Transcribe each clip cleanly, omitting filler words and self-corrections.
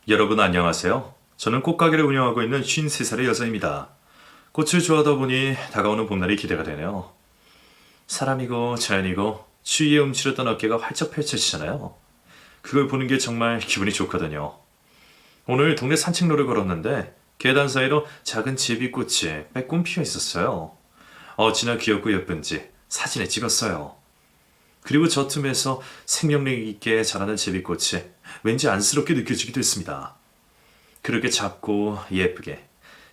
여러분 안녕하세요. 저는 꽃가게를 운영하고 있는 53살의 여자입니다. 꽃을 좋아하다 보니 다가오는 봄날이 기대가 되네요. 사람이고 자연이고 추위에 움츠렸던 어깨가 활짝 펼쳐지잖아요. 그걸 보는 게 정말 기분이 좋거든요. 오늘 동네 산책로를 걸었는데 계단 사이로 작은 제비꽃이 빼꼼 피어 있었어요. 어찌나 귀엽고 예쁜지 사진에 찍었어요. 그리고 저 틈에서 생명력 있게 자라는 제비꽃이 왠지 안쓰럽게 느껴지기도 했습니다. 그렇게 작고 예쁘게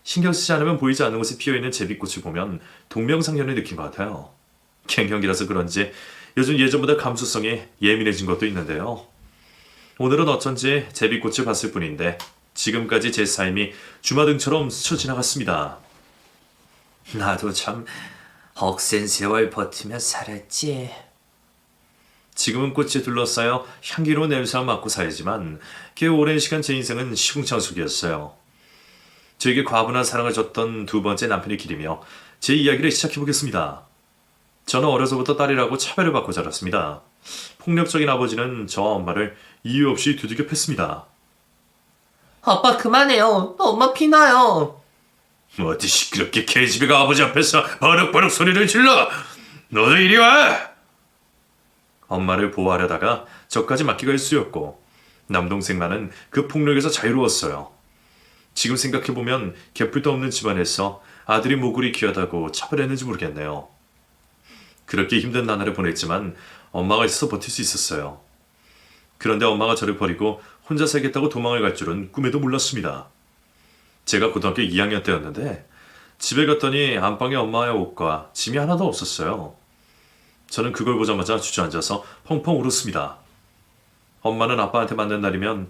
신경 쓰지 않으면 보이지 않는 곳에 피어있는 제비꽃을 보면 동명상련을 느낀 것 같아요. 갱년기라서 그런지 요즘 예전보다 감수성이 예민해진 것도 있는데요. 오늘은 어쩐지 제비꽃을 봤을 뿐인데 지금까지 제 삶이 주마등처럼 스쳐 지나갔습니다. 나도 참 억센 세월 버티며 살았지. 지금은 꽃에 둘러싸여 향기로운 냄새만 맡고 살지만 꽤 오랜 시간 제 인생은 시궁창숙이었어요. 저에게 과분한 사랑을 줬던 두 번째 남편을 기리며 제 이야기를 시작해보겠습니다. 저는 어려서부터 딸이라고 차별을 받고 자랐습니다. 폭력적인 아버지는 저 엄마를 이유 없이 두들겨 팼습니다. 아빠 그만해요. 엄마 피나요. 어디 시끄럽게 계집애가 아버지 앞에서 버럭버럭 소리를 질러! 너도 이리 와! 엄마를 보호하려다가 저까지 맡기가 일쑤였고 남동생만은 그 폭력에서 자유로웠어요. 지금 생각해보면 개뿔도 없는 집안에서 아들이 모굴이 귀하다고 차별했는지 모르겠네요. 그렇게 힘든 나날을 보냈지만 엄마가 있어서 버틸 수 있었어요. 그런데 엄마가 저를 버리고 혼자 살겠다고 도망을 갈 줄은 꿈에도 몰랐습니다. 제가 고등학교 2학년 때였는데 집에 갔더니 안방에 엄마의 옷과 짐이 하나도 없었어요. 저는 그걸 보자마자 주저앉아서 펑펑 울었습니다. 엄마는 아빠한테 맞는 날이면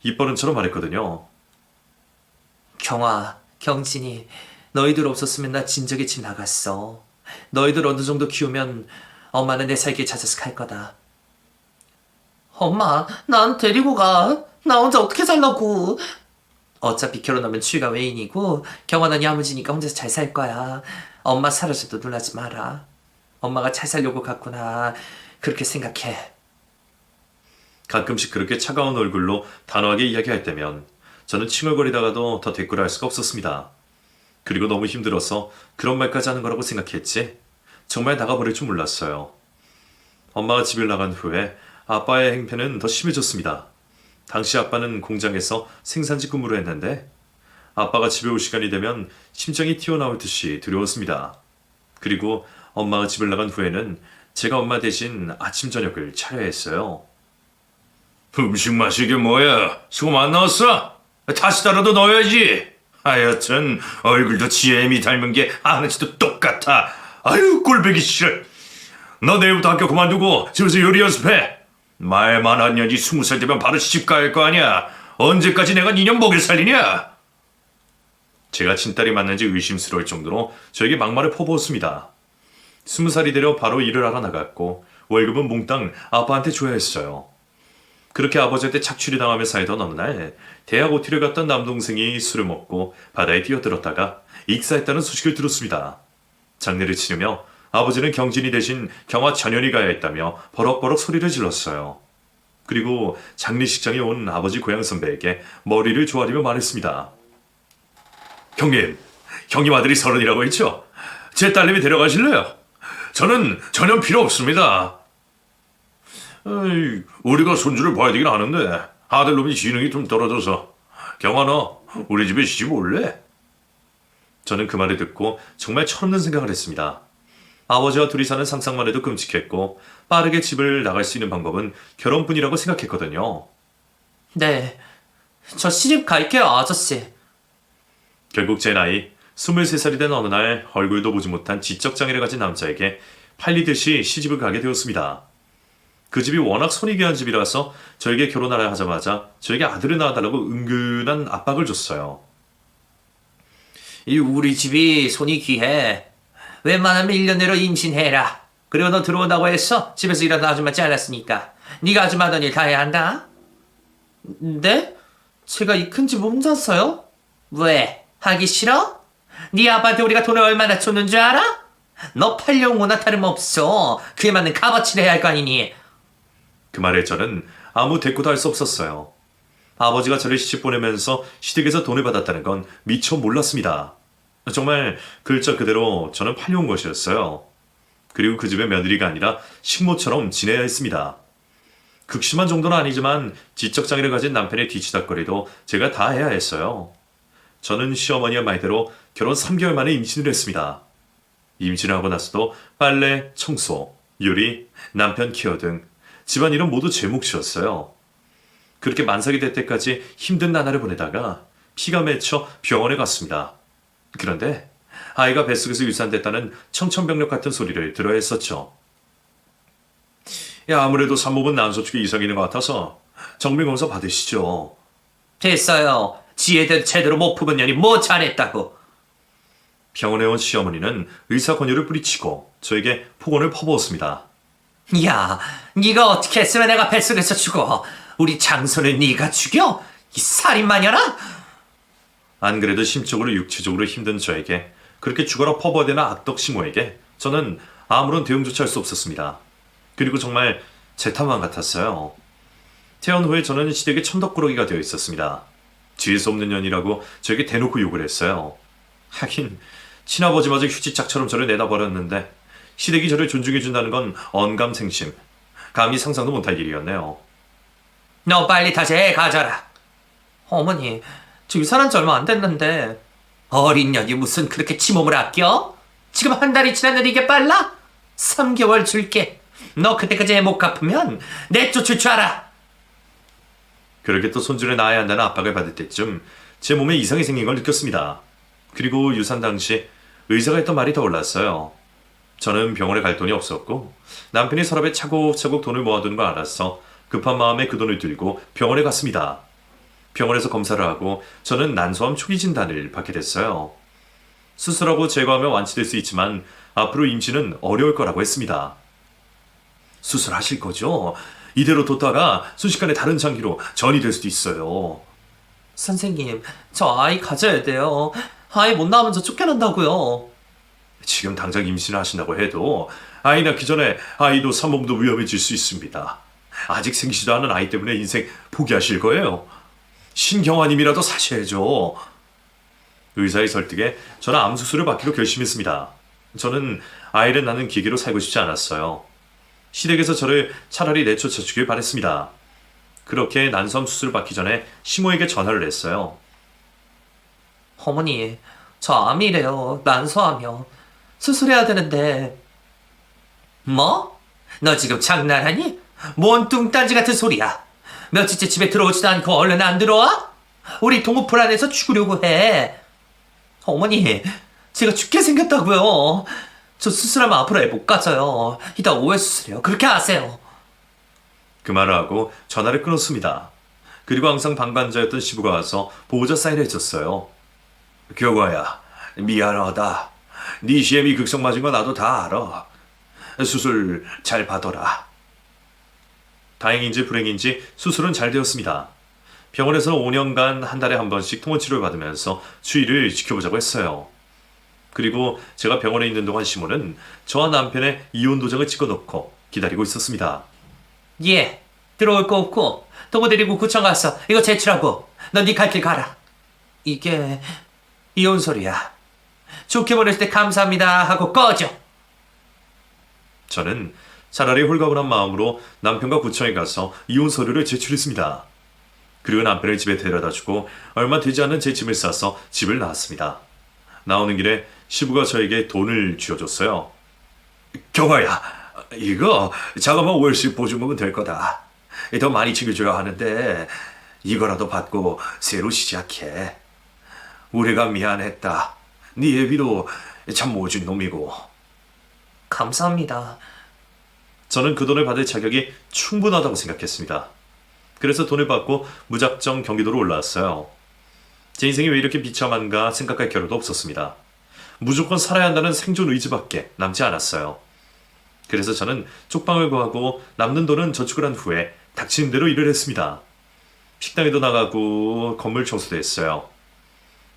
입버릇처럼 말했거든요. 경아, 경진이, 너희들 없었으면 나 진작에 집 나갔어. 너희들 어느 정도 키우면 엄마는 내 살 길 찾아서 갈 거다. 엄마, 난 데리고 가. 나 혼자 어떻게 살라고. 어차피 결혼하면 추위가 외인이고 경아 난 야무지니까 혼자서 잘 살 거야. 엄마 사라져도 놀라지 마라. 엄마가 잘 살려고 갔구나. 그렇게 생각해. 가끔씩 그렇게 차가운 얼굴로 단호하게 이야기할 때면 저는 칭얼거리다가도 더 대꾸를 할 수가 없었습니다. 그리고 너무 힘들어서 그런 말까지 하는 거라고 생각했지 정말 나가버릴 줄 몰랐어요. 엄마가 집을 나간 후에 아빠의 행패는 더 심해졌습니다. 당시 아빠는 공장에서 생산직 근무를 했는데 아빠가 집에 올 시간이 되면 심장이 튀어나올 듯이 두려웠습니다. 그리고 엄마가 집을 나간 후에는 제가 엄마 대신 아침 저녁을 차려야 했어요. 음식 맛이 이게 뭐야? 수고 안 나왔어? 다시 따라도 넣어야지. 하여튼 얼굴도 지혜미 닮은 게 아는지도 똑같아. 아유 꼴보기 싫어. 너 내일부터 학교 그만두고 집에서 요리 연습해. 말만 한 년이 20살 되면 바로 시집가야 할 거 아니야. 언제까지 내가 니년 먹여 살리냐? 제가 친딸이 맞는지 의심스러울 정도로 저에게 막말을 퍼부었습니다. 20살이 되려 바로 일을 하러 나갔고 월급은 몽땅 아빠한테 줘야 했어요. 그렇게 아버지한테 착취를 당하며 살던 어느 날 대학 OT를 갔던 남동생이 술을 먹고 바다에 뛰어들었다가 익사했다는 소식을 들었습니다. 장례를 치르며 아버지는 경진이 대신 경화 전연이 가야 했다며 버럭버럭 소리를 질렀어요. 그리고 장례식장에 온 아버지 고향 선배에게 머리를 조아리며 말했습니다. 형님 아들이 30이라고 했죠? 제 딸내미 데려가실래요? 저는 전혀 필요 없습니다. 에이, 우리가 손주를 봐야 되긴 하는데 아들놈이 지능이 좀 떨어져서 경아 너 우리 집에 시집 올래? 저는 그 말을 듣고 정말 철없는 생각을 했습니다. 아버지와 둘이 사는 상상만 해도 끔찍했고 빠르게 집을 나갈 수 있는 방법은 결혼뿐이라고 생각했거든요. 네, 저 시집 갈게요, 아저씨. 결국 제 나이 23살이 된 어느 날 얼굴도 보지 못한 지적장애를 가진 남자에게 팔리듯이 시집을 가게 되었습니다. 그 집이 워낙 손이 귀한 집이라서 저에게 결혼하라 하자마자 저에게 아들을 낳아달라고 은근한 압박을 줬어요. 이 우리 집이 손이 귀해. 웬만하면 1년 내로 임신해라. 그리고 너 들어온다고 했어? 집에서 일하던 아줌마 잘랐으니까. 네가 아줌마 하던 일 다 해야 한다. 네? 제가 이 큰 집 혼자서요? 왜? 하기 싫어? 네 아빠한테 우리가 돈을 얼마나 줬는 줄 알아? 너 팔려온 거나 다름없어. 그에 맞는 값어치를 해야 할 거 아니니. 그 말에 저는 아무 대꾸도 할 수 없었어요. 아버지가 저를 시집 보내면서 시댁에서 돈을 받았다는 건 미처 몰랐습니다. 정말 글자 그대로 저는 팔려온 것이었어요. 그리고 그 집의 며느리가 아니라 식모처럼 지내야 했습니다. 극심한 정도는 아니지만 지적장애를 가진 남편의 뒤치다거리도 제가 다 해야 했어요. 저는 시어머니의 말대로 결혼 3개월 만에 임신을 했습니다. 임신을 하고 나서도 빨래, 청소, 요리, 남편 케어 등 집안일은 모두 제 몫이었어요. 그렇게 만삭이 될 때까지 힘든 나날을 보내다가 피가 맺혀 병원에 갔습니다. 그런데 아이가 뱃속에서 유산됐다는 청천벽력 같은 소리를 들어야 했었죠. 아무래도 산모분 난소 쪽에 이상이 있는 것 같아서 정밀검사 받으시죠. 됐어요. 지혜대로 제대로 못 품은 년이 뭐 잘했다고. 병원에 온 시어머니는 의사 권유를 뿌리치고 저에게 폭언을 퍼부었습니다. 야, 네가 어떻게 했으면 내가 뱃속에서 죽어? 우리 장손을 네가 죽여? 이 살인마녀라? 안 그래도 심적으로 육체적으로 힘든 저에게 그렇게 죽어라 퍼부어대는 악덕 시모에게 저는 아무런 대응조차 할 수 없었습니다. 그리고 정말 제 탓만 같았어요. 태어난 후에 저는 시댁의 천덕꾸러기가 되어 있었습니다. 지을 수 없는 년이라고 저에게 대놓고 욕을 했어요. 하긴 친아버지마저 휴지짝처럼 저를 내다버렸는데 시댁이 저를 존중해준다는 건 언감생심, 감히 상상도 못할 일이었네요. 너 빨리 다시 애 가져라. 어머니, 저 유산한 지 얼마 안 됐는데 어린 년이 무슨 그렇게 지 몸을 아껴? 지금 한 달이 지났는데 이게 빨라? 3개월 줄게. 너 그때까지 애 못 갚으면 내쫓을 줄 알아. 그렇게 또 손주를 낳아야 한다는 압박을 받을 때쯤 제 몸에 이상이 생긴 걸 느꼈습니다. 그리고 유산 당시 의사가 했던 말이 떠올랐어요. 저는 병원에 갈 돈이 없었고 남편이 서랍에 차곡차곡 돈을 모아두는 걸 알아서 급한 마음에 그 돈을 들고 병원에 갔습니다. 병원에서 검사를 하고 저는 난소암 초기 진단을 받게 됐어요. 수술하고 제거하면 완치될 수 있지만 앞으로 임신은 어려울 거라고 했습니다. 수술하실 거죠? 이대로 뒀다가 순식간에 다른 장기로 전이 될 수도 있어요. 선생님, 저 아이 가져야 돼요. 아이 못 낳으면 저 쫓겨난다고요. 지금 당장 임신을 하신다고 해도 아이 낳기 전에 아이도 산모도 위험해질 수 있습니다. 아직 생기지도 않은 아이 때문에 인생 포기하실 거예요. 신경화님이라도 사셔야죠. 의사의 설득에 저는 암 수술을 받기로 결심했습니다. 저는 아이를 낳는 기계로 살고 싶지 않았어요. 시댁에서 저를 차라리 내쫓아 주길 바랬습니다. 그렇게 난소암 수술을 받기 전에 시모에게 전화를 했어요. 어머니, 저 암이래요. 난소암이요. 수술해야 되는데. 뭐? 너 지금 장난하니? 뭔 뚱딴지 같은 소리야. 며칠째 집에 들어오지도 않고 얼른 안 들어와? 우리 동무 불안해서 죽으려고 해. 어머니, 제가 죽게 생겼다고요. 저 수술하면 앞으로 애 못 가져요. 이따 오해 수술해요. 그렇게 아세요. 그 말을 하고 전화를 끊었습니다. 그리고 항상 방관자였던 시부가 와서 보호자 사인을 해줬어요. 교과야, 미안하다. 네 시엠이 극성 맞은 거 나도 다 알아. 수술 잘 받아라. 다행인지 불행인지 수술은 잘 되었습니다. 병원에서 5년간 한 달에 한 번씩 통원치료를 받으면서 추위를 지켜보자고 했어요. 그리고 제가 병원에 있는 동안 시모는 저와 남편의 이혼 도장을 찍어놓고 기다리고 있었습니다. 예, 들어올 거 없고 동무 데리고 구청 가서 이거 제출하고 넌 네 갈 길 가라. 이게 이혼 소리야. 좋게 보냈을 때 감사합니다 하고 꺼져. 저는 차라리 홀가분한 마음으로 남편과 구청에 가서 이혼 서류를 제출했습니다. 그리고 남편을 집에 데려다주고 얼마 되지 않은 제 짐을 싸서 집을 나왔습니다. 나오는 길에 시부가 저에게 돈을 쥐어줬어요. 경아야, 이거 자그마한 5일씩 보증금은 될 거다. 더 많이 챙겨줘야 하는데 이거라도 받고 새로 시작해. 우리가 미안했다. 네 애비도 참 모진 놈이고. 감사합니다. 저는 그 돈을 받을 자격이 충분하다고 생각했습니다. 그래서 돈을 받고 무작정 경기도로 올라왔어요. 제 인생이 왜 이렇게 비참한가 생각할 겨를도 없었습니다. 무조건 살아야 한다는 생존 의지밖에 남지 않았어요. 그래서 저는 쪽방을 구하고 남는 돈은 저축을 한 후에 닥치는 대로 일을 했습니다. 식당에도 나가고 건물 청소도 했어요.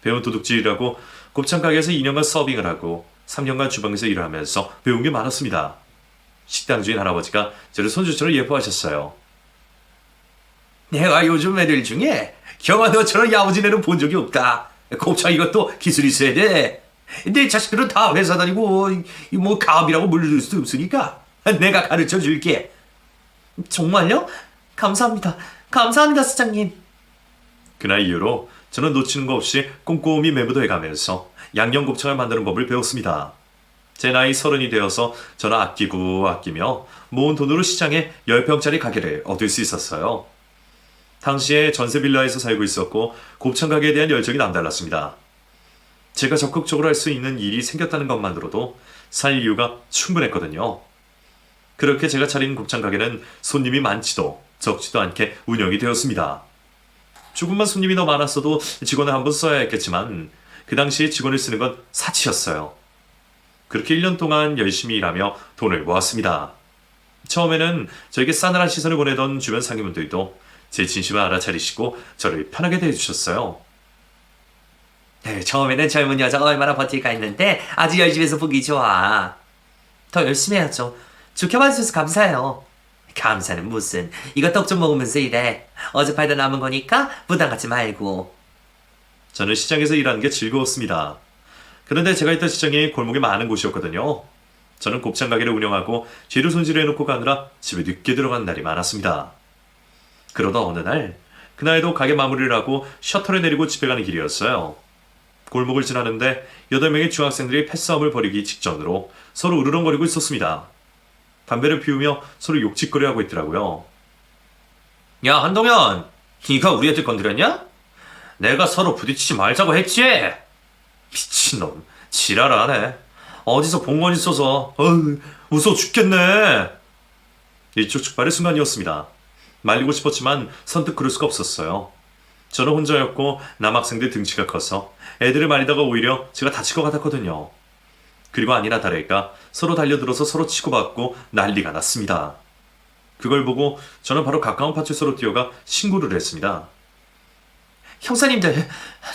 배운 도둑질이라고 곱창 가게에서 2년간 서빙을 하고 3년간 주방에서 일을 하면서 배운 게 많았습니다. 식당 주인 할아버지가 저를 손주처럼 예뻐하셨어요. 내가 요즘 애들 중에 경아 너처럼 야무진 애는 본 적이 없다. 곱창 이것도 기술이 있어야 돼. 내 자식들은 다 회사 다니고 뭐 가업이라고 물릴 수도 없으니까 내가 가르쳐 줄게. 정말요? 감사합니다. 감사합니다, 사장님. 그날 이후로 저는 놓치는 거 없이 꼼꼼히 매부도 해가면서 양념곱창을 만드는 법을 배웠습니다. 제 나이 30이 되어서 저는 아끼며 모은 돈으로 시장에 10평짜리 가게를 얻을 수 있었어요. 당시에 전세 빌라에서 살고 있었고 곱창 가게에 대한 열정이 남달랐습니다. 제가 적극적으로 할 수 있는 일이 생겼다는 것만으로도 살 이유가 충분했거든요. 그렇게 제가 차린 곱창 가게는 손님이 많지도 적지도 않게 운영이 되었습니다. 조금만 손님이 더 많았어도 직원을 한 번 써야 했겠지만 그 당시에 직원을 쓰는 건 사치였어요. 그렇게 1년 동안 열심히 일하며 돈을 모았습니다. 처음에는 저에게 싸늘한 시선을 보내던 주변 상인분들도 제 진심을 알아차리시고 저를 편하게 대해주셨어요. 네, 처음에는 젊은 여자가 얼마나 버틸까 했는데 아주 열심히 해서 보기 좋아. 더 열심히 해야죠. 좋게 봐주셔서 감사해요. 감사는 무슨. 이거 떡 좀 먹으면서 일해. 어제 팔다 남은 거니까 부담 갖지 말고. 저는 시장에서 일하는 게 즐거웠습니다. 그런데 제가 있던 시장이 골목이 많은 곳이었거든요. 저는 곱창 가게를 운영하고 재료 손질을 해놓고 가느라 집에 늦게 들어간 날이 많았습니다. 그러다 어느 날, 그날도 가게 마무리를 하고 셔터를 내리고 집에 가는 길이었어요. 골목을 지나는데 8명의 중학생들이 패싸움을 벌이기 직전으로 서로 으르렁거리고 있었습니다. 담배를 피우며 서로 욕짓거리하고 있더라고요. 야, 한동현. 네가 우리 애들 건드렸냐? 내가 서로 부딪히지 말자고 했지? 미친놈, 지랄하네. 어디서 본 건 있어서 무서워 죽겠네. 일촉즉발의 순간이었습니다. 말리고 싶었지만 선뜻 그럴 수가 없었어요. 저는 혼자였고 남학생들 등치가 커서 애들을 말리다가 오히려 제가 다칠 것 같았거든요. 그리고 아니나 다를까 서로 달려들어서 서로 치고받고 난리가 났습니다. 그걸 보고 저는 바로 가까운 파출소로 뛰어가 신고를 했습니다. 형사님들,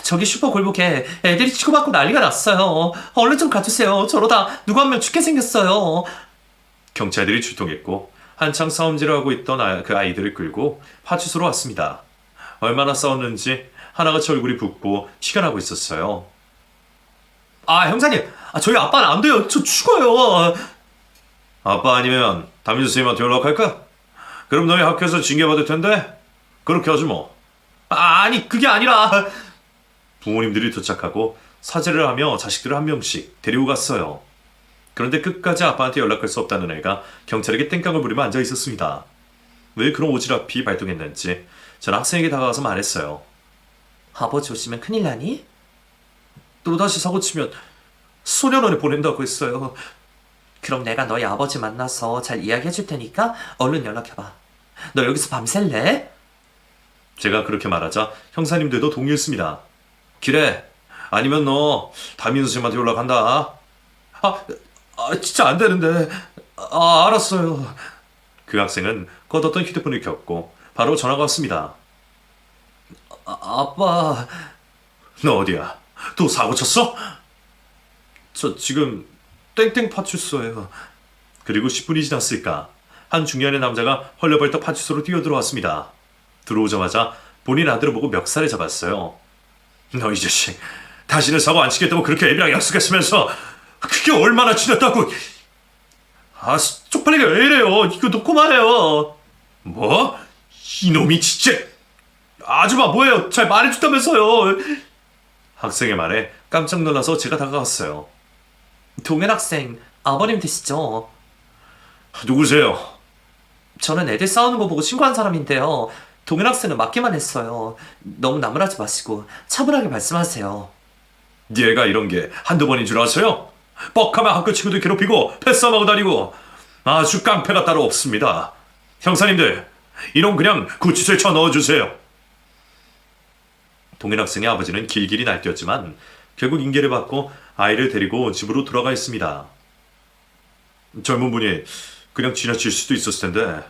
저기 슈퍼 골목에 애들이 치고받고 난리가 났어요. 얼른 좀 가주세요. 저러다 누구 한 명 죽게 생겼어요. 경찰들이 출동했고 한창 싸움질을 하고 있던 그 아이들을 끌고 파출소로 왔습니다. 얼마나 싸웠는지 하나같이 얼굴이 붓고 티가 나고 있었어요. 아, 형사님. 저희 아빠는 안 돼요. 저 죽어요. 아빠 아니면 담임 선생님한테 연락할까? 그럼 너희 학교에서 징계받을 텐데 그렇게 하지 뭐. 아니, 그게 아니라. 부모님들이 도착하고 사죄를 하며 자식들을 한 명씩 데리고 갔어요. 그런데 끝까지 아빠한테 연락할 수 없다는 애가 경찰에게 땡깡을 부리며 앉아 있었습니다. 왜 그런 오지랖이 발동했는지 전 학생에게 다가가서 말했어요. 아버지 오시면 큰일 나니? 또다시 사고치면 소년원에 보낸다고 했어요. 그럼 내가 너희 아버지 만나서 잘 이야기해 줄 테니까 얼른 연락해봐. 너 여기서 밤샐래? 제가 그렇게 말하자 형사님들도 동의했습니다. 그래, 아니면 너 담임 선생님한테 연락한다. 진짜 안 되는데. 알았어요. 그 학생은 꺼뒀던 휴대폰을 켰고 바로 전화가 왔습니다. 아빠. 너 어디야? 또 사고 쳤어? 저 지금 땡땡 파출소예요. 그리고 10분이 지났을까 한 중년의 남자가 헐레벌떡 파출소로 뛰어들어왔습니다. 들어오자마자 본인 아들을 보고 멱살을 잡았어요. 너 이 자식, 다시는 사고 안 치겠다고 그렇게 애비랑 약속했으면서 그게 얼마나 지났다고. 쪽팔리게 왜 이래요? 이거 놓고 말해요. 뭐? 이놈이 진짜. 아줌마 뭐예요? 잘 말해준다면서요. 학생의 말에 깜짝 놀라서 제가 다가갔어요. 동현 학생, 아버님 되시죠? 누구세요? 저는 애들 싸우는 거 보고 신고한 사람인데요. 동현 학생은 맞기만 했어요. 너무 나무라지 마시고 차분하게 말씀하세요. 얘가 이런 게 한두 번인 줄 아세요? 뻑하면 학교 친구들 괴롭히고 패싸움하고 다니고 아주 깡패가 따로 없습니다. 형사님들, 이놈 그냥 구치소에 쳐 넣어주세요. 동현 학생의 아버지는 길길이 날뛰었지만 결국 인계를 받고 아이를 데리고 집으로 돌아가 있습니다. 젊은 분이 그냥 지나칠 수도 있었을 텐데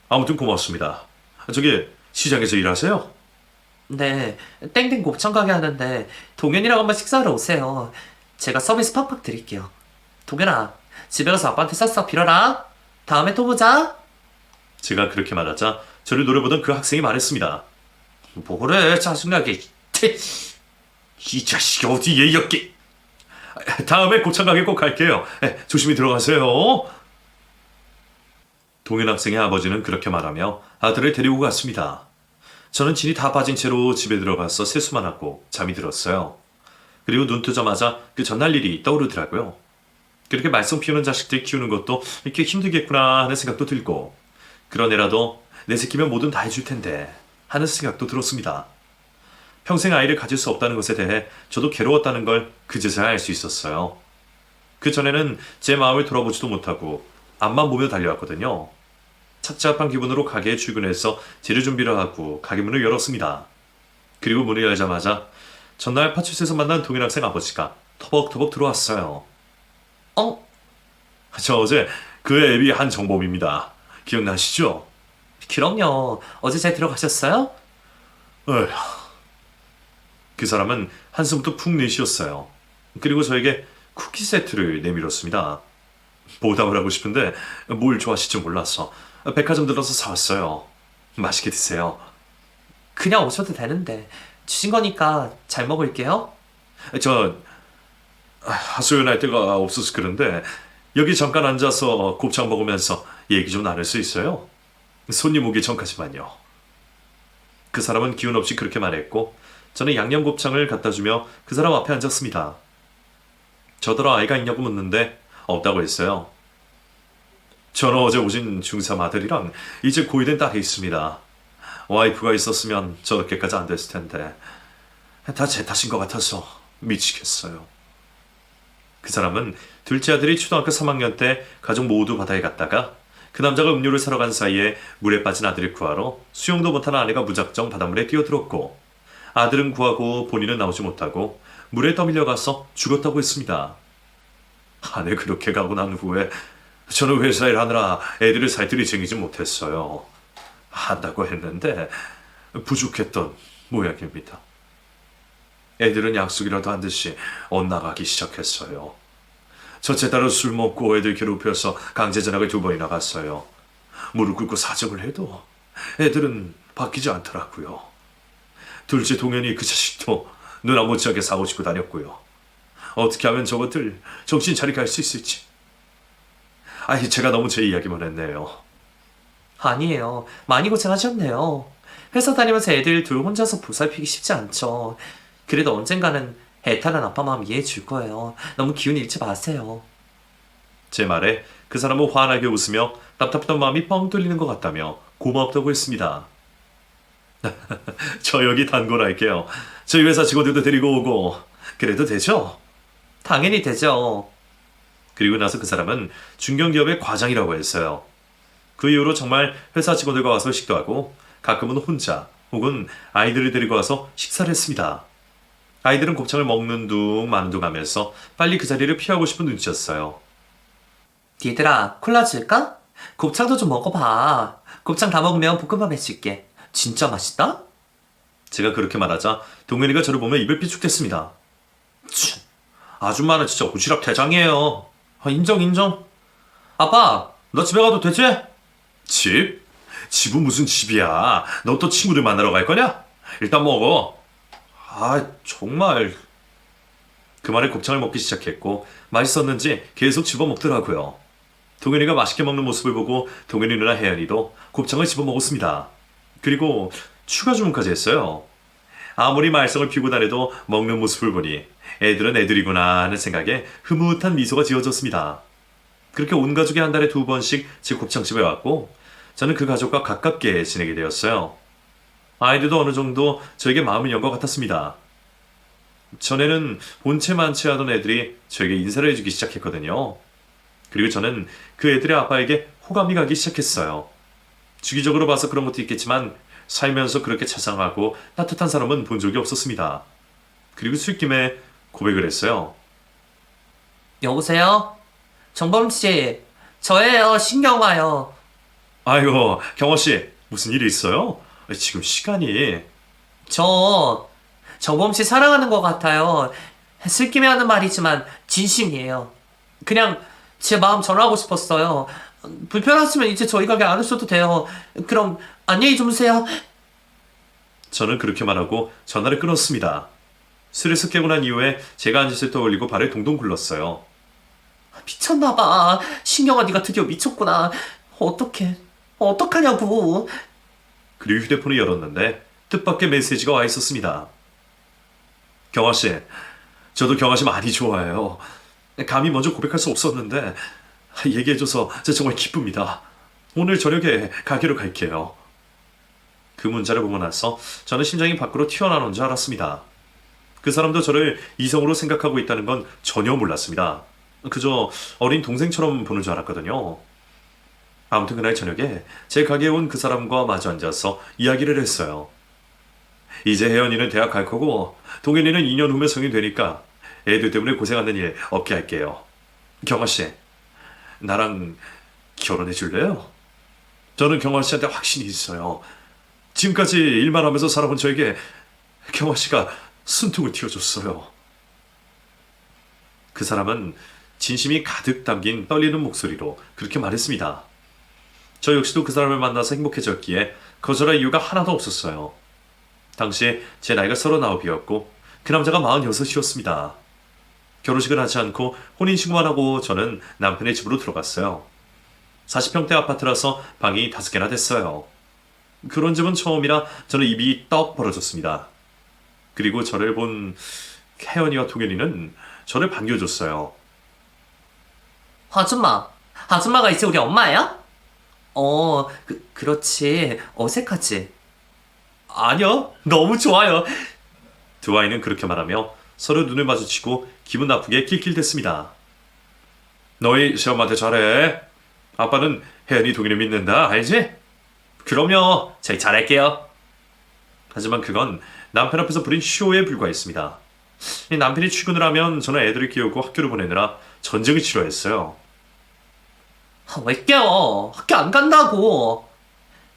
아무튼 고맙습니다. 저기 시장에서 일하세요? 네, 땡땡 곱창 가게 하는데 동현이랑 한번 식사하러 오세요. 제가 서비스 팍팍 드릴게요. 동현아, 집에 가서 아빠한테 싹싹 빌어라. 다음에 또 보자. 제가 그렇게 말하자 저를 노려보던 그 학생이 말했습니다. 뭐래 짜증나게. 이 자식이 어디 예의 없게. 다음에 곱창 가게 꼭 갈게요. 조심히 들어가세요. 동현 학생의 아버지는 그렇게 말하며 아들을 데리고 갔습니다. 저는 진이 다 빠진 채로 집에 들어가서 세수만 하고 잠이 들었어요. 그리고 눈 뜨자마자 그 전날 일이 떠오르더라고요. 그렇게 말썽 피우는 자식들 키우는 것도 이렇게 힘들겠구나 하는 생각도 들고, 그런 애라도 내 새끼면 뭐든 다 해줄 텐데 하는 생각도 들었습니다. 평생 아이를 가질 수 없다는 것에 대해 저도 괴로웠다는 걸 그제서야 알 수 있었어요. 그 전에는 제 마음을 돌아보지도 못하고 앞만 보며 달려왔거든요. 착잡한 기분으로 가게에 출근해서 재료 준비를 하고 가게 문을 열었습니다. 그리고 문을 열자마자 전날 파출소에서 만난 동일 학생 아버지가 터벅터벅 들어왔어요. 저 어제 그 앱이 한정범입니다. 기억나시죠? 그럼요. 어제 잘 들어가셨어요? 어휴. 그 사람은 한숨부터 푹 내쉬었어요. 그리고 저에게 쿠키 세트를 내밀었습니다. 보답을 하고 싶은데 뭘 좋아하실지 몰라서 백화점 들러서 사왔어요. 맛있게 드세요. 그냥 오셔도 되는데 주신 거니까 잘 먹을게요. 저 하소연할 데가 없어서 그런데 여기 잠깐 앉아서 곱창 먹으면서 얘기 좀 나눌 수 있어요? 손님 오기 전까지만요. 그 사람은 기운 없이 그렇게 말했고 저는 양념곱창을 갖다 주며 그 사람 앞에 앉았습니다. 저더러 아이가 있냐고 묻는데 없다고 했어요. 저는 어제 오신 중3 아들이랑 이제 고2 된 딸이 있습니다. 와이프가 있었으면 저렇게까지 안 됐을 텐데 다 제 탓인 것 같아서 미치겠어요. 그 사람은 둘째 아들이 초등학교 3학년 때 가족 모두 바다에 갔다가 그 남자가 음료를 사러 간 사이에 물에 빠진 아들을 구하러 수영도 못하는 아내가 무작정 바닷물에 뛰어들었고 아들은 구하고 본인은 나오지 못하고 물에 떠밀려 가서 죽었다고 했습니다. 아내 그렇게 가고 난 후에 저는 회사 일하느라 애들을 살뜰히 챙기지 못했어요. 한다고 했는데 부족했던 모양입니다. 애들은 약속이라도 한 듯이 엇나가기 시작했어요. 첫째 딸은 술 먹고 애들 괴롭혀서 강제 전학을 2번이나 갔어요. 무릎 꿇고 사정을 해도 애들은 바뀌지 않더라고요. 둘째 동현이 그 자식도 누나 못지않게 사고 치고 다녔고요. 어떻게 하면 저것들 정신 차리게 할 수 있을지. 제가 너무 제 이야기만 했네요. 아니에요. 많이 고생하셨네요. 회사 다니면서 애들 둘 혼자서 보살피기 쉽지 않죠. 그래도 언젠가는 애타는 아빠 마음 이해해 줄 거예요. 너무 기운 잃지 마세요. 제 말에 그 사람은 환하게 웃으며 답답했던 마음이 뻥 뚫리는 것 같다며 고맙다고 했습니다. 저 여기 단골할게요. 저희 회사 직원들도 데리고 오고 그래도 되죠? 당연히 되죠. 그리고 나서 그 사람은 중견기업의 과장이라고 했어요. 그 이후로 정말 회사 직원들과 와서 회식도 하고 가끔은 혼자 혹은 아이들을 데리고 와서 식사를 했습니다. 아이들은 곱창을 먹는 둥 마는 둥 하면서 빨리 그 자리를 피하고 싶은 눈치였어요. 얘들아, 콜라 줄까? 곱창도 좀 먹어봐. 곱창 다 먹으면 볶음밥 해줄게. 진짜 맛있다? 제가 그렇게 말하자 동현이가 저를 보며 입을 삐죽댔습니다. 아줌마는 진짜 오지랖 대장이에요. 인정. 아빠, 너 집에 가도 되지? 집? 집은 무슨 집이야. 너 또 친구들 만나러 갈 거냐? 일단 먹어. 정말. 그 말에 곱창을 먹기 시작했고 맛있었는지 계속 집어먹더라고요. 동현이가 맛있게 먹는 모습을 보고 동현이 누나 혜연이도 곱창을 집어먹었습니다. 그리고 추가 주문까지 했어요. 아무리 말썽을 피우고 다녀도 먹는 모습을 보니 애들은 애들이구나 하는 생각에 흐뭇한 미소가 지어졌습니다. 그렇게 온 가족이 한 달에 2번씩 제 곱창집에 왔고 저는 그 가족과 가깝게 지내게 되었어요. 아이들도 어느 정도 저에게 마음을 연 것 같았습니다. 전에는 본체 만체 하던 애들이 저에게 인사를 해주기 시작했거든요. 그리고 저는 그 애들의 아빠에게 호감이 가기 시작했어요. 주기적으로 봐서 그런 것도 있겠지만 살면서 그렇게 자상하고 따뜻한 사람은 본 적이 없었습니다. 그리고 술김에 고백을 했어요. 여보세요? 정범씨, 저예요. 신경 와요. 아이고, 경호씨, 무슨 일이 있어요? 지금 시간이... 저 정범씨 사랑하는 것 같아요. 슬김에 하는 말이지만 진심이에요. 그냥 제 마음 전하고 싶었어요. 불편하시면 이제 저희 가게 안 오셔도 돼요. 그럼 안녕히 주무세요. 저는 그렇게 말하고 전화를 끊었습니다. 술에서 깨고 난 이후에 제가 앉았을 때 올리고 발을 동동 굴렀어요. 미쳤나봐. 신경아, 네가 드디어 미쳤구나. 어떡하냐고. 그리고 휴대폰을 열었는데 뜻밖의 메시지가 와 있었습니다. 경화씨, 저도 경화씨 많이 좋아해요. 감히 먼저 고백할 수 없었는데 얘기해줘서 저 정말 기쁩니다. 오늘 저녁에 가게로 갈게요. 그 문자를 보고 나서 저는 심장이 밖으로 튀어나오는 줄 알았습니다. 그 사람도 저를 이성으로 생각하고 있다는 건 전혀 몰랐습니다. 그저 어린 동생처럼 보는 줄 알았거든요. 아무튼 그날 저녁에 제 가게에 온 그 사람과 마주 앉아서 이야기를 했어요. 이제 혜연이는 대학 갈 거고 동현이는 2년 후면 성인 되니까 애들 때문에 고생하는 일 없게 할게요. 경화씨, 나랑 결혼해 줄래요? 저는 경화씨한테 확신이 있어요. 지금까지 일만 하면서 살아본 저에게 경화씨가 숨통을 틔워줬어요. 그 사람은 진심이 가득 담긴 떨리는 목소리로 그렇게 말했습니다. 저 역시도 그 사람을 만나서 행복해졌기에 거절할 이유가 하나도 없었어요. 당시 제 나이가 39이었고 그 남자가 46이었습니다. 결혼식을 하지 않고 혼인신고만 하고 저는 남편의 집으로 들어갔어요. 40평대 아파트라서 방이 5개나 됐어요. 그런 집은 처음이라 저는 입이 떡 벌어졌습니다. 그리고 저를 본 혜연이와 동현이는 저를 반겨줬어요. 아줌마가 이제 우리 엄마야? 그렇지. 어색하지? 아니요, 너무 좋아요. 두 아이는 그렇게 말하며 서로 눈을 마주치고 기분 나쁘게 낄낄댔습니다. 너희 시엄마한테 잘해. 아빠는 혜연이 동현이 믿는다, 알지? 그럼요, 저희 잘할게요. 하지만 그건 남편 앞에서 부린 쇼에 불과했습니다. 이 남편이 출근을 하면 저는 애들을 끼우고 학교를 보내느라 전쟁을 치러했어요. 왜 깨워? 학교 안 간다고.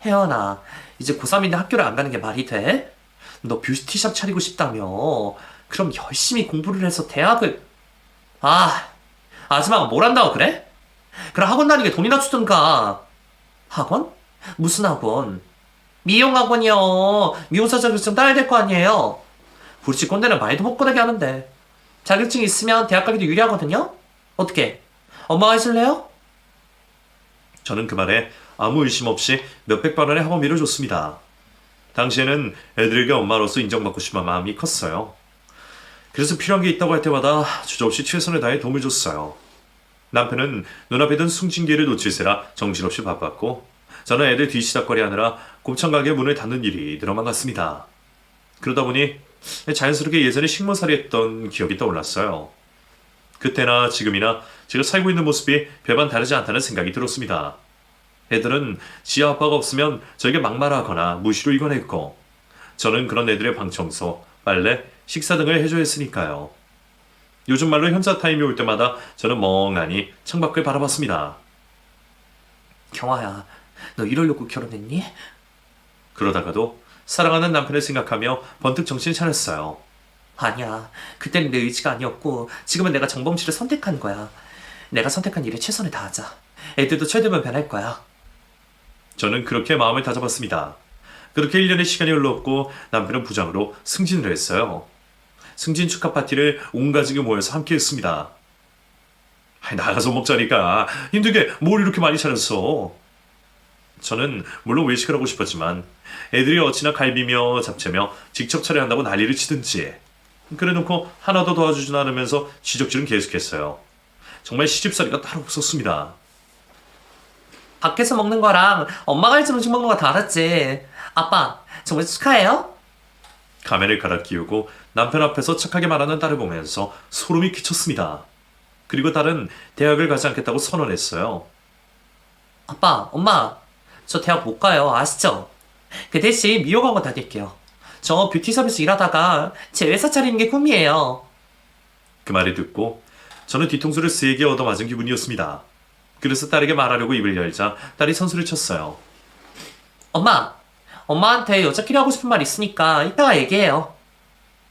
혜연아, 이제 고3인데 학교를 안 가는 게 말이 돼? 너 뷰티샵 차리고 싶다며. 그럼 열심히 공부를 해서 대학을... 아줌마가 뭘 한다고 그래? 그럼 학원 다니게 돈이나 주든가. 학원? 무슨 학원? 미용학원이요. 미용사 자격증 따야 될 거 아니에요. 우리 집 꼰대는 말도 못 꺼내게 하는데. 자격증 있으면 대학 가기도 유리하거든요? 어떻게? 엄마가 해줄래요? 저는 그 말에 아무 의심 없이 몇백만 원의 학원비를 줬습니다. 당시에는 애들에게 엄마로서 인정받고 싶은 마음이 컸어요. 그래서 필요한 게 있다고 할 때마다 주저없이 최선을 다해 도움을 줬어요. 남편은 눈앞에 든 승진기회를 놓칠세라 정신없이 바빴고 저는 애들 뒤시닥거리 하느라 곱창 가게 문을 닫는 일이 늘어만 갔습니다. 그러다 보니 자연스럽게 예전에 식모살이 했던 기억이 떠올랐어요. 그때나 지금이나 제가 살고 있는 모습이 별반 다르지 않다는 생각이 들었습니다. 애들은 지아 아빠가 없으면 저에게 막말하거나 무시로 이겨냈고 저는 그런 애들의 방 청소, 빨래, 식사 등을 해줘야 했으니까요. 요즘 말로 현자 타임이 올 때마다 저는 멍하니 창밖을 바라봤습니다. 경아야, 너 이러려고 결혼했니? 그러다가도 사랑하는 남편을 생각하며 번뜩 정신을 차렸어요. 아니야. 그때는 내 의지가 아니었고 지금은 내가 정범 씨를 선택한 거야. 내가 선택한 일에 최선을 다하자. 애들도 철들면 변할 거야. 저는 그렇게 마음을 다잡았습니다. 그렇게 1년의 시간이 흘렀고 남편은 부장으로 승진을 했어요. 승진 축하 파티를 온 가족이 모여서 함께 했습니다. 나가서 먹자니까 힘들게 뭘 이렇게 많이 차렸어. 저는 물론 외식을 하고 싶었지만 애들이 어찌나 갈비며 잡채며 직접 차려한다고 난리를 치든지 그래놓고 하나도 도와주진 않으면서 지적질은 계속했어요. 정말 시집살이가 따로 없었습니다. 밖에서 먹는 거랑 엄마가 해준 음식 먹는 거 다 알았지. 아빠, 정말 축하해요. 가면을 갈아 끼우고 남편 앞에서 착하게 말하는 딸을 보면서 소름이 끼쳤습니다. 그리고 딸은 대학을 가지 않겠다고 선언했어요. 아빠, 엄마, 저 대학 못 가요. 아시죠? 그 대신 미용학원 다닐게요. 저 뷰티 서비스 일하다가 제 회사 차리는 게 꿈이에요. 그 말을 듣고 저는 뒤통수를 세게 얻어맞은 기분이었습니다. 그래서 딸에게 말하려고 입을 열자 딸이 선수를 쳤어요. 엄마한테 여자끼리 하고 싶은 말 있으니까 이따가 얘기해요.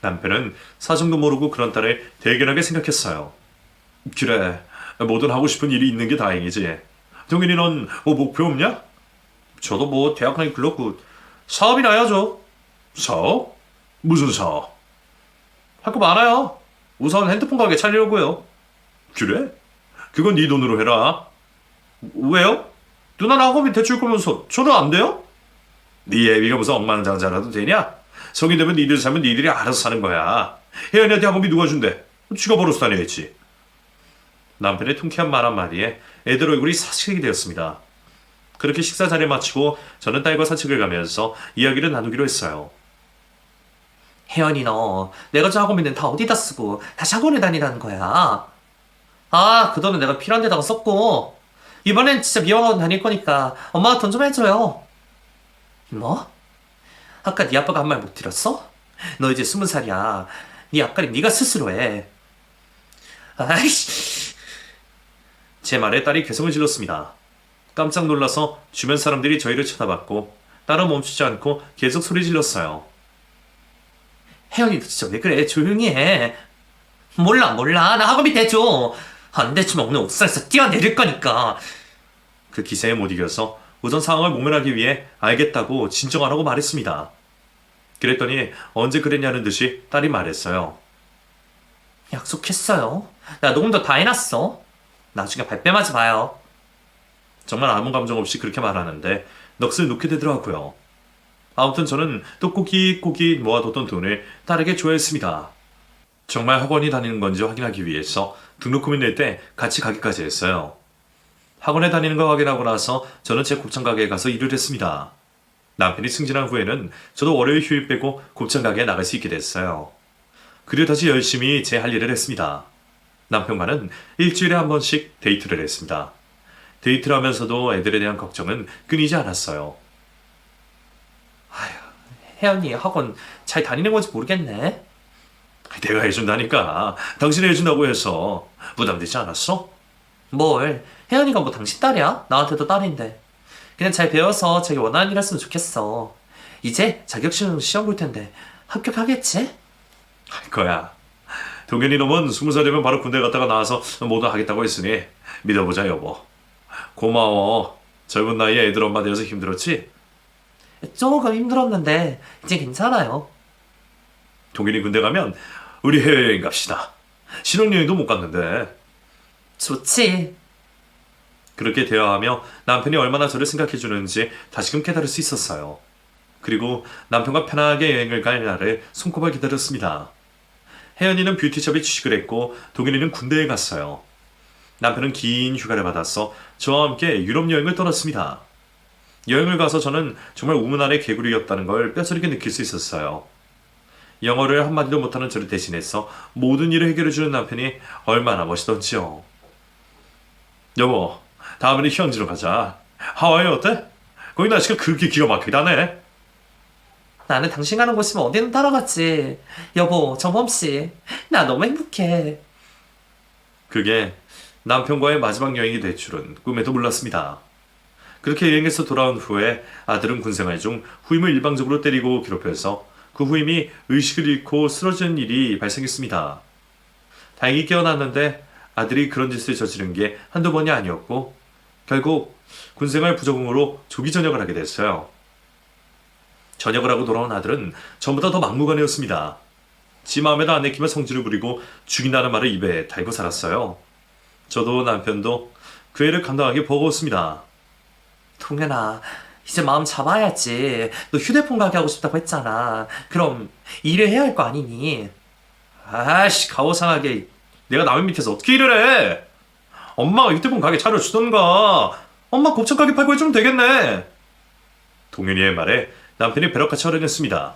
남편은 사정도 모르고 그런 딸을 대견하게 생각했어요. 그래, 뭐든 하고 싶은 일이 있는 게 다행이지. 동현이 넌 목표 없냐? 저도 뭐 대학 가기 글렀고 사업이나 해야죠. 사업? 무슨 사업? 할 거 많아요. 우선 핸드폰 가게 차리려고요. 그래? 그건 네 돈으로 해라. 왜요? 누나랑 학원비 대출 거면서 저는 안 돼요? 네 애비가 무슨 억만장자라도 되냐? 성인 되면 니들 살면 니들이 알아서 사는 거야. 혜연이한테 학원비 누가 준대? 지가 벌어서 다녀야지. 남편의 통쾌한 말 한마디에 애들 얼굴이 사색이 되었습니다. 그렇게 식사 자리를 마치고 저는 딸과 산책을 가면서 이야기를 나누기로 했어요. 혜연이 너 내가 준 학원비는 다 어디다 쓰고 다시 학원에 다니라는 거야. 아, 그 돈은 내가 필요한 데다가 썼고 이번엔 진짜 미용학원 다닐 거니까 엄마가 돈 좀 해줘요. 뭐? 아까 네 아빠가 한 말 못 들었어? 너 이제 20살이야. 네 앞가림 네가 스스로 해. 아이씨. 제 말에 딸이 괴성을 질렀습니다. 깜짝 놀라서 주변 사람들이 저희를 쳐다봤고 딸은 멈추지 않고 계속 소리 질렀어요. 혜연이 너 진짜 왜 그래? 조용히 해. 몰라 나 학원비 대줘. 안 대주면 오늘 옥상에서 뛰어내릴 거니까. 그 기세에 못 이겨서 우선 상황을 모면하기 위해 알겠다고 진정하라고 말했습니다. 그랬더니 언제 그랬냐는 듯이 딸이 말했어요. 약속했어요. 나 녹음도 다 해놨어. 나중에 발뺌하지 마요. 정말 아무 감정 없이 그렇게 말하는데 넋을 놓게 되더라고요. 아무튼 저는 또 꼬깃꼬깃 모아뒀던 돈을 딸에게 줘야했습니다. 정말 학원이 다니는 건지 확인하기 위해서 등록금을 낼 때 같이 가기까지 했어요. 학원에 다니는 거 확인하고 나서 저는 제 곱창 가게에 가서 일을 했습니다. 남편이 승진한 후에는 저도 월요일 휴일 빼고 곱창 가게에 나갈 수 있게 됐어요. 그리고 다시 열심히 제 할 일을 했습니다. 남편과는 일주일에 한 번씩 데이트를 했습니다. 데이트를 하면서도 애들에 대한 걱정은 끊이지 않았어요. 혜연이 학원 잘 다니는 건지 모르겠네. 내가 해준다니까. 당신이 해준다고 해서 부담되지 않았어? 뭘? 혜연이가 뭐 당신 딸이야? 나한테도 딸인데. 그냥 잘 배워서 자기 원하는 일 했으면 좋겠어. 이제 자격증 시험 볼 텐데 합격하겠지? 할 거야. 동현이 놈은 20살 되면 바로 군대 갔다가 나와서 뭐든 하겠다고 했으니 믿어보자 여보. 고마워. 젊은 나이에 애들 엄마 되어서 힘들었지? 조금 힘들었는데 이제 괜찮아요. 동현이 군대 가면 우리 해외여행 갑시다. 신혼여행도 못 갔는데. 좋지. 그렇게 대화하며 남편이 얼마나 저를 생각해주는지 다시금 깨달을 수 있었어요. 그리고 남편과 편하게 여행을 갈 날을 손꼽아 기다렸습니다. 혜연이는 뷰티숍에 취직을 했고 동현이는 군대에 갔어요. 남편은 긴 휴가를 받아서 저와 함께 유럽 여행을 떠났습니다. 여행을 가서 저는 정말 우물 아래 개구리였다는 걸 뼈저리게 느낄 수 있었어요. 영어를 한마디도 못하는 저를 대신해서 모든 일을 해결해주는 남편이 얼마나 멋있던지요. 여보, 다음에는 휴양지로 가자. 하와이 어때? 거기 날씨가 그렇게 기가 막히게 하네. 나는 당신 가는 곳이면 어디든 따라갔지. 여보, 정범씨, 나 너무 행복해. 그게 남편과의 마지막 여행이 될 줄은 꿈에도 몰랐습니다. 그렇게 여행에서 돌아온 후에 아들은 군생활 중 후임을 일방적으로 때리고 괴롭혀서 그 후임이 의식을 잃고 쓰러지는 일이 발생했습니다. 다행히 깨어났는데 아들이 그런 짓을 저지른 게 한두 번이 아니었고 결국 군생활 부적응으로 조기 전역을 하게 됐어요. 전역을 하고 돌아온 아들은 전보다 더 막무가내였습니다. 지 마음에도 안 내키며 성질을 부리고 죽인다는 말을 입에 달고 살았어요. 저도 남편도 그 애를 감당하기 버거웠습니다. 동현아, 이제 마음 잡아야지. 너 휴대폰 가게 하고 싶다고 했잖아. 그럼 일을 해야 할 거 아니니? 아씨, 가오상하게. 내가 남의 밑에서 어떻게 일을 해? 엄마가 휴대폰 가게 차려주던가. 엄마 곱창 가게 팔고 해주면 되겠네. 동현이의 말에 남편이 벼락같이 화내냈습니다.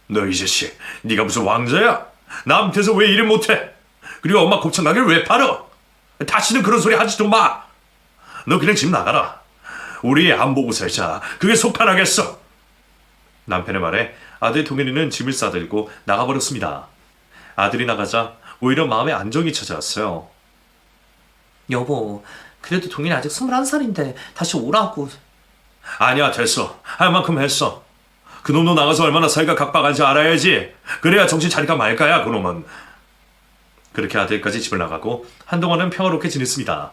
너 이 자식, 네가 무슨 왕자야? 남 밑에서 왜 일을 못해? 그리고 엄마 곱창 가게를 왜 팔어? 다시는 그런 소리 하지 좀 마. 너 그냥 집 나가라. 우리 안 보고 살자. 그게 속 편하겠어. 남편의 말에 아들 동현이는 짐을 싸들고 나가버렸습니다. 아들이 나가자 오히려 마음에 안정이 찾아왔어요. 여보, 그래도 동현이 아직 21살인데 다시 오라고. 아니야, 됐어. 할 만큼 했어. 그놈도 나가서 얼마나 사이가 각박한지 알아야지. 그래야 정신 차릴까 말까야, 그놈은. 그렇게 아들까지 집을 나가고 한동안은 평화롭게 지냈습니다.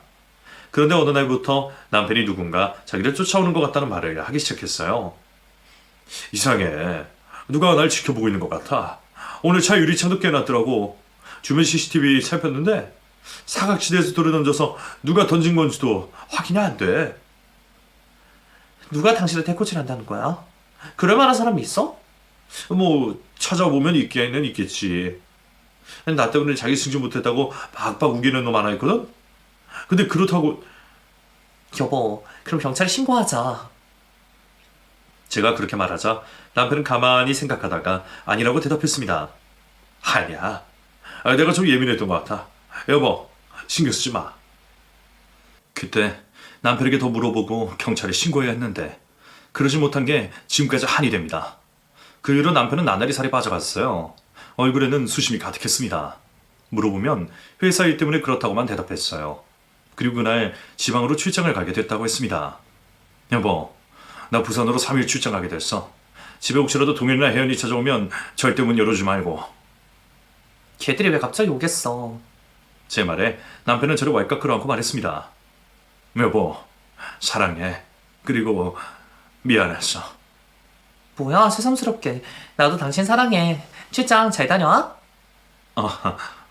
그런데 어느 날부터 남편이 누군가 자기를 쫓아오는 것 같다는 말을 하기 시작했어요. 이상해. 누가 날 지켜보고 있는 것 같아. 오늘 차 유리창도 깨놨더라고. 주변 CCTV 살폈는데 사각지대에서 돌을 던져서 누가 던진 건지도 확인이 안 돼. 누가 당신을 대코치한다는 거야? 그럴 만한 사람이 있어? 뭐 찾아보면 있기는 있겠지. 나 때문에 자기 승진 못했다고 박박 우기는 놈 하나 있거든? 근데 그렇다고 여보, 그럼 경찰에 신고하자. 제가 그렇게 말하자 남편은 가만히 생각하다가 아니라고 대답했습니다. 아니야. 내가 좀 예민했던 것 같아. 여보, 신경 쓰지 마. 그때 남편에게 더 물어보고 경찰에 신고해야 했는데 그러지 못한 게 지금까지 한이 됩니다. 그 이후로 남편은 나날이 살이 빠져갔어요. 얼굴에는 수심이 가득했습니다. 물어보면 회사 일 때문에 그렇다고만 대답했어요. 그리고 그날 지방으로 출장을 가게 됐다고 했습니다. 여보, 나 부산으로 3일 출장 가게 됐어. 집에 혹시라도 동현이나 혜연이 찾아오면 절대 문 열어주지 말고. 걔들이 왜 갑자기 오겠어? 제 말에 남편은 저를 왈칵 끌어안고 말했습니다. 여보, 사랑해. 그리고 미안했어. 뭐야, 새삼스럽게. 나도 당신 사랑해. 출장 잘 다녀와?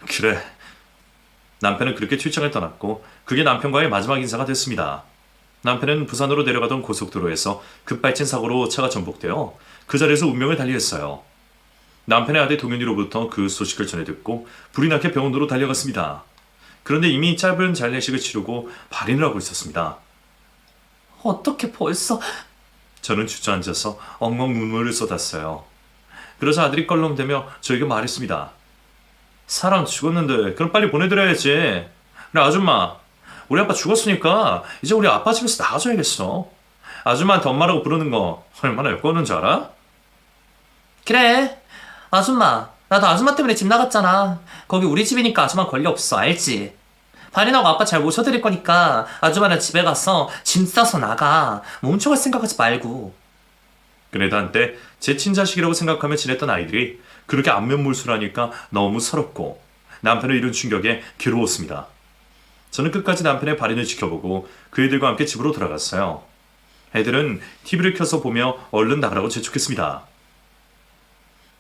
그래. 남편은 그렇게 출장을 떠났고 그게 남편과의 마지막 인사가 됐습니다. 남편은 부산으로 내려가던 고속도로에서 급발진 사고로 차가 전복되어 그 자리에서 운명을 달리했어요. 남편의 아들 동현이로부터 그 소식을 전해 듣고 불이 나게 병원으로 달려갔습니다. 그런데 이미 짧은 장례식을 치르고 발인을 하고 있었습니다. 어떻게 벌써... 저는 주저앉아서 엉엉 눈물을 쏟았어요. 그러자 아들이 껄렁대며 저에게 말했습니다. 사람 죽었는데 그럼 빨리 보내드려야지. 그래 아줌마, 우리 아빠 죽었으니까 이제 우리 아빠 집에서 나가줘야겠어. 아줌마한테 엄마라고 부르는 거 얼마나 엮어놓는 줄 알아? 그래, 아줌마. 나도 아줌마 때문에 집 나갔잖아. 거기 우리 집이니까 아줌마 권리 없어, 알지? 발인하고 아빠 잘 모셔드릴 거니까 아줌마는 집에 가서 짐 싸서 나가. 멈춰갈 생각하지 말고. 그래도 한때 제 친자식이라고 생각하며 지냈던 아이들이 그렇게 안면몰수를 하니까 너무 서럽고 남편을 잃은 충격에 괴로웠습니다. 저는 끝까지 남편의 발인을 지켜보고 그 애들과 함께 집으로 돌아갔어요. 애들은 TV를 켜서 보며 얼른 나가라고 재촉했습니다.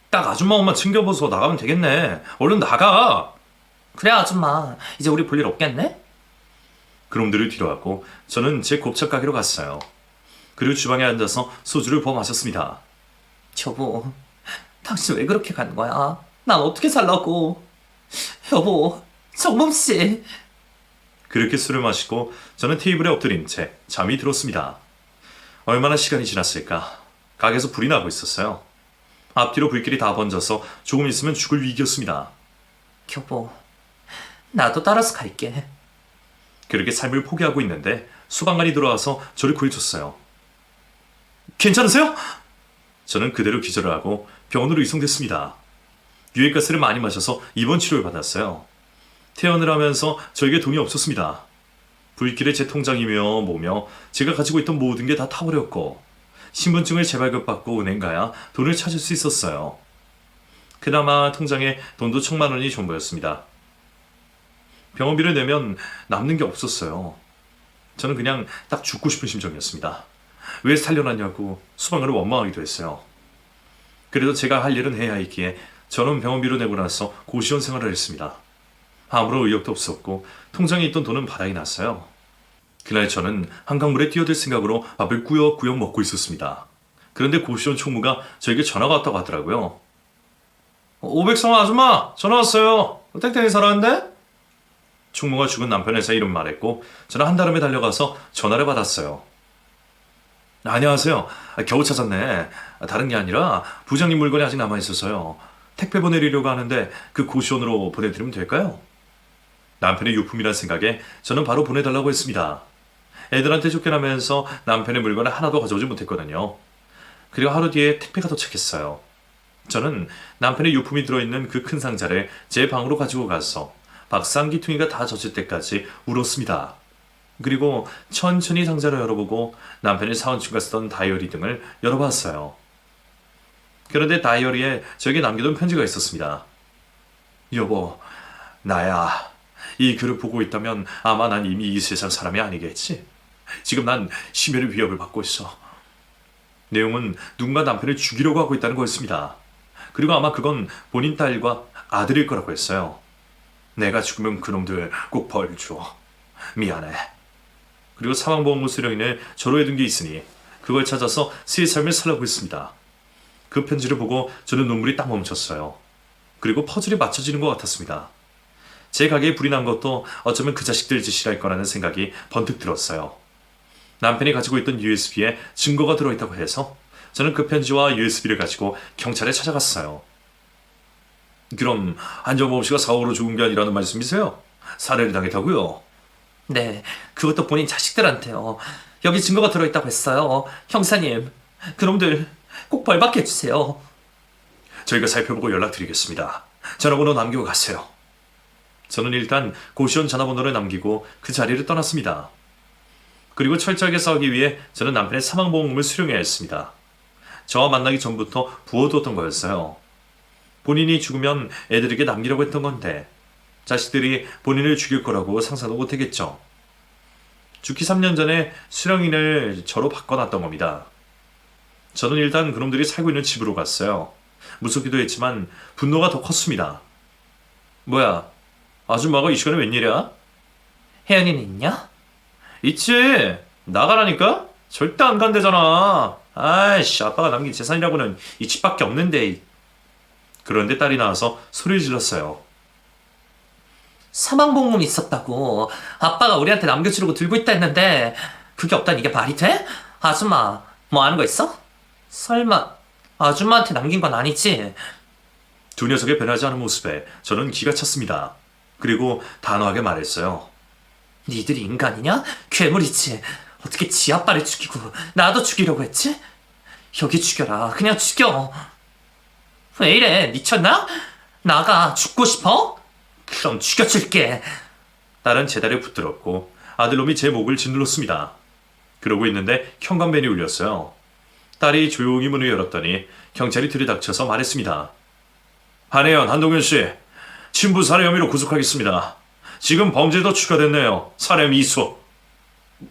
딱 아줌마 옷만 챙겨보서 나가면 되겠네. 얼른 나가. 그래, 아줌마. 이제 우리 볼 일 없겠네? 그놈들을 뒤로하고 저는 제 곱창 가게로 갔어요. 그리고 주방에 앉아서 소주를 부어 마셨습니다. 여보, 당신 왜 그렇게 가는 거야? 난 어떻게 살라고? 여보, 정범씨. 그렇게 술을 마시고 저는 테이블에 엎드린 채 잠이 들었습니다. 얼마나 시간이 지났을까? 가게에서 불이 나고 있었어요. 앞뒤로 불길이 다 번져서 조금 있으면 죽을 위기였습니다. 여보, 나도 따라서 갈게. 그렇게 삶을 포기하고 있는데 소방관이 들어와서 저를 구해줬어요. 괜찮으세요? 저는 그대로 기절을 하고 병원으로 이송됐습니다. 유해가스를 많이 마셔서 입원 치료를 받았어요. 퇴원을 하면서 저에게 돈이 없었습니다. 불길에 제 통장이며 뭐며 제가 가지고 있던 모든 게 다 타버렸고 신분증을 재발급받고 은행 가야 돈을 찾을 수 있었어요. 그나마 통장에 돈도 1,000만 원이 전부였습니다. 병원비를 내면 남는 게 없었어요. 저는 그냥 딱 죽고 싶은 심정이었습니다. 왜 살려놨냐고 수방관을 원망하기도 했어요. 그래도 제가 할 일은 해야 했기에 저는 병원비로 내고 나서 고시원 생활을 했습니다. 아무런 의욕도 없었고 통장에 있던 돈은 바닥이 났어요. 그날 저는 한강물에 뛰어들 생각으로 밥을 꾸역꾸역 먹고 있었습니다. 그런데 고시원 총무가 저에게 전화가 왔다고 하더라고요. 500성 아줌마 전화 왔어요. 땡땡이 살아왔는데? 총무가 죽은 남편 회사 이름 말했고 저는 한달음에 달려가서 전화를 받았어요. 안녕하세요. 겨우 찾았네. 다른 게 아니라 부장님 물건이 아직 남아있어서요. 택배 보내려고 하는데 그 고시원으로 보내드리면 될까요? 남편의 유품이란 생각에 저는 바로 보내달라고 했습니다. 애들한테 쫓겨나면서 남편의 물건을 하나도 가져오지 못했거든요. 그리고 하루 뒤에 택배가 도착했어요. 저는 남편의 유품이 들어있는 그 큰 상자를 제 방으로 가지고 가서 박상기퉁이가 다 젖을 때까지 울었습니다. 그리고 천천히 상자를 열어보고 남편이 사온 친구가 쓰던 다이어리 등을 열어봤어요. 그런데 다이어리에 저에게 남겨둔 편지가 있었습니다. 여보, 나야. 이 글을 보고 있다면 아마 난 이미 이 세상 사람이 아니겠지. 지금 난 심혈의 위협을 받고 있어. 내용은 누군가 남편을 죽이려고 하고 있다는 거였습니다. 그리고 아마 그건 본인 딸과 아들일 거라고 했어요. 내가 죽으면 그놈들 꼭 벌 줘. 미안해. 그리고 사망보험료 수령인을 저로 해둔 게 있으니 그걸 찾아서 새 삶을 살라고 했습니다. 그 편지를 보고 저는 눈물이 딱 멈췄어요. 그리고 퍼즐이 맞춰지는 것 같았습니다. 제 가게에 불이 난 것도 어쩌면 그 자식들 짓이랄 거라는 생각이 번뜩 들었어요. 남편이 가지고 있던 USB에 증거가 들어있다고 해서 저는 그 편지와 USB를 가지고 경찰에 찾아갔어요. 그럼 안정범 씨가 사고로 죽은 게 아니라는 말씀이세요? 살해를 당했다고요? 네, 그것도 본인 자식들한테요. 여기 증거가 들어있다고 했어요. 형사님, 그놈들 꼭 벌받게 해주세요. 저희가 살펴보고 연락드리겠습니다. 전화번호 남기고 가세요. 저는 일단 고시원 전화번호를 남기고 그 자리를 떠났습니다. 그리고 철저하게 싸우기 위해 저는 남편의 사망보험금을 수령해야 했습니다. 저와 만나기 전부터 부어두었던 거였어요. 본인이 죽으면 애들에게 남기려고 했던 건데 자식들이 본인을 죽일 거라고 상상도 못했겠죠. 죽기 3년 전에 수령인을 저로 바꿔놨던 겁니다. 저는 일단 그놈들이 살고 있는 집으로 갔어요. 무섭기도 했지만 분노가 더 컸습니다. 뭐야, 아줌마가 이 시간에 웬일이야? 혜연이는 있냐? 있지. 나가라니까? 절대 안 간대잖아. 아이씨, 아빠가 남긴 재산이라고는 이 집밖에 없는데. 그런데 딸이 나와서 소리를 질렀어요. 사망보험금 있었다고 아빠가 우리한테 남겨주려고 들고 있다 했는데 그게 없다니 이게 말이 돼? 아줌마, 뭐 아는 거 있어? 설마 아줌마한테 남긴 건 아니지? 두 녀석의 변하지 않은 모습에 저는 기가 찼습니다. 그리고 단호하게 말했어요. 니들이 인간이냐? 괴물이지. 어떻게 지 아빠를 죽이고 나도 죽이려고 했지? 여기 죽여라. 그냥 죽여. 왜 이래? 미쳤나? 나가. 죽고 싶어? 그럼 죽여줄게. 딸은 제 다리에 붙들었고 아들놈이 제 목을 짓눌렀습니다. 그러고 있는데 현관벨이 울렸어요. 딸이 조용히 문을 열었더니 경찰이 들이닥쳐서 말했습니다. 한혜연, 한동현 씨, 친부 살해 혐의로 구속하겠습니다. 지금 범죄도 추가됐네요. 살해 미수.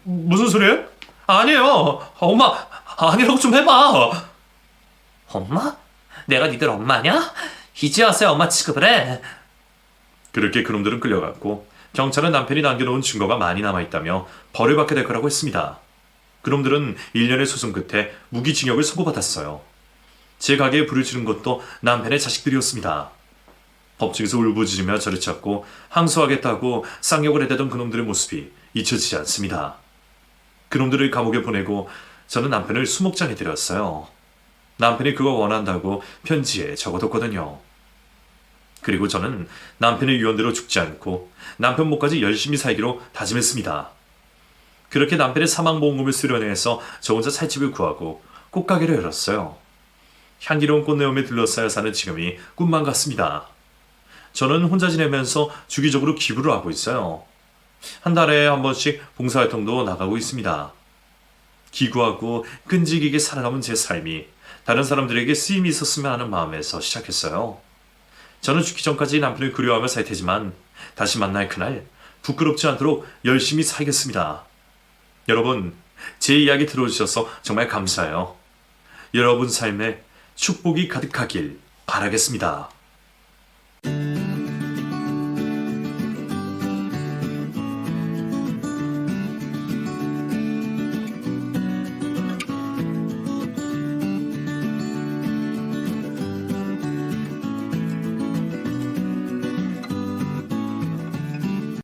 무슨 소리예요? 아니에요. 엄마, 아니라고 좀 해봐. 엄마? 내가 니들 엄마냐? 이제 와서야 엄마 취급을 해. 그렇게 그놈들은 끌려갔고 경찰은 남편이 남겨놓은 증거가 많이 남아있다며 벌을 받게 될 거라고 했습니다. 그놈들은 1년의 소송 끝에 무기징역을 선고받았어요. 제 가게에 불을 지른 것도 남편의 자식들이었습니다. 법정에서 울부짖으며 저를 찾고 항소하겠다고 쌍욕을 해대던 그놈들의 모습이 잊혀지지 않습니다. 그놈들을 감옥에 보내고 저는 남편을 수목장에 들였어요. 남편이 그거 원한다고 편지에 적어뒀거든요. 그리고 저는 남편의 유언대로 죽지 않고 남편 목까지 열심히 살기로 다짐했습니다. 그렇게 남편의 사망보험금을 수령해서 저 혼자 살 집을 구하고 꽃가게를 열었어요. 향기로운 꽃내음에 둘러싸여 사는 지금이 꿈만 같습니다. 저는 혼자 지내면서 주기적으로 기부를 하고 있어요. 한 달에 한 번씩 봉사활동도 나가고 있습니다. 기구하고 끈질기게 살아남은 제 삶이 다른 사람들에게 쓰임이 있었으면 하는 마음에서 시작했어요. 저는 죽기 전까지 남편을 그리워하며 살 테지만 다시 만날 그날 부끄럽지 않도록 열심히 살겠습니다. 여러분, 제 이야기 들어주셔서 정말 감사해요. 여러분 삶에 축복이 가득하길 바라겠습니다.